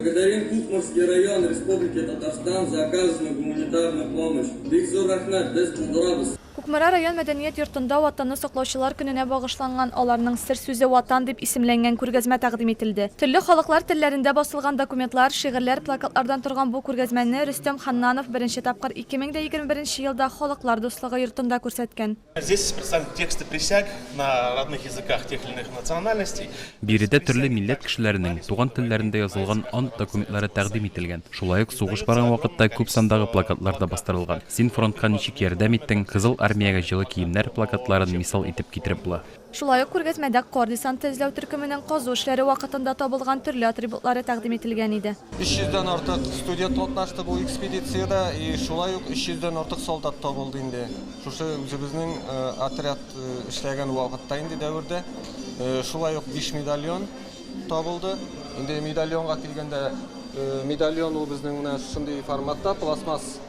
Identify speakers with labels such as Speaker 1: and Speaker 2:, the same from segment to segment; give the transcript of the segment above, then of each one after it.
Speaker 1: Благодарим Кукмарский район Республики Татарстан за оказанную гуманитарную помощь. Бик зор рахмат, без булдырабыз.
Speaker 2: Кукмара район мәдәният йортында ватанны саклаучылар көненә багышланган аларның сер сүзе ватан дип исемләнгән күргәзмә тәкъдим ителде. Төрле халыклар телләрендә басылган документлар, шигырьләр, плакатлардан торган бу күргәзмәне Рөстәм Ханнанов беренче тапкыр 2021 елда Халыклар дуслыгы йортында күрсәткән.
Speaker 3: Здесь представлены тексты присяг на родных языках тех или иных национальностей.
Speaker 4: Биредә төрле милләт кешеләренең туган телләрендә язылган ант документлары тәкъдим ителгән. Шулай ук сугыш барган вакытта күп сандагы плакатлар да бастырылган. Син фронтка ничек ярдәм иттең? Кызыл армиягә җылы киемнәр плакатларын мисал итеп китереп була.
Speaker 2: Шулай ук күргәзмәдә кор десанты эзләү төркеменең казу эшләре вакытында табылган төрле атрибутлары тәкъдим ителгән иде.
Speaker 5: 300-дән артык студент катнашты бу экспедициядә, и шулай ук 300-дән артык солдат табылды инде. Шушы үзебезнең отряд эшләгән вакытта инде дәвердә. Шулай ук 5 медальон табылды. Инде медальонга килгәндә, медальон ул безнең менә шундый форматта пластмасс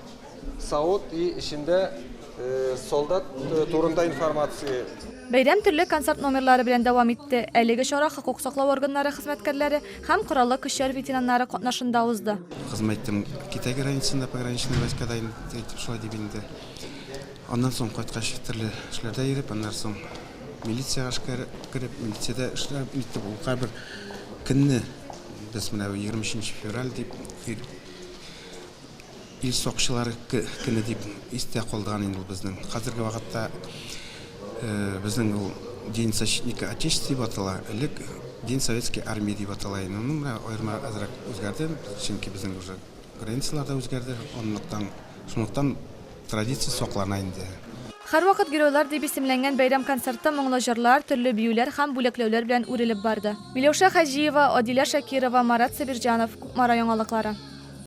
Speaker 5: савыт и içinde солдат турында информация.
Speaker 2: Бәйрәм төрле концерт номерлары белән дәвам итте. Әлеге чара хокук саклау органнары хезмәткәрләре һәм кораллы көчләр ветераннары катнашында узды.
Speaker 6: Хезмәттем Китай границасында, пограничный войскада шулай дип инде. Аннан соң кайткач төрле эшләрдә йөреп, аннан соң милицияга кереп, милициядә эшләр итеп, ул кайбер көнне без менә 23 февраль дип ил сакчылары көне дип истә калдырган инде безнең. Хәзерге вакытта безнең ул День защитника Отечества дип атала, элек День советской армии дип атала. Менә аерма азрак үзгәрде, чөнки безнең уже границаларда үзгәрде. Шунлыктан традиция саклана инде.
Speaker 2: Һәрвакыт геройлар дип исемләнгән бәйрәм концертта моңлы җырлар, төрле биюләр һәм бүләкләүләр белән үрелеп барды. Миләүшә Хаҗиева, Адилә Шакирова, Марат Сабирҗанов, Кукмара яңалыклары.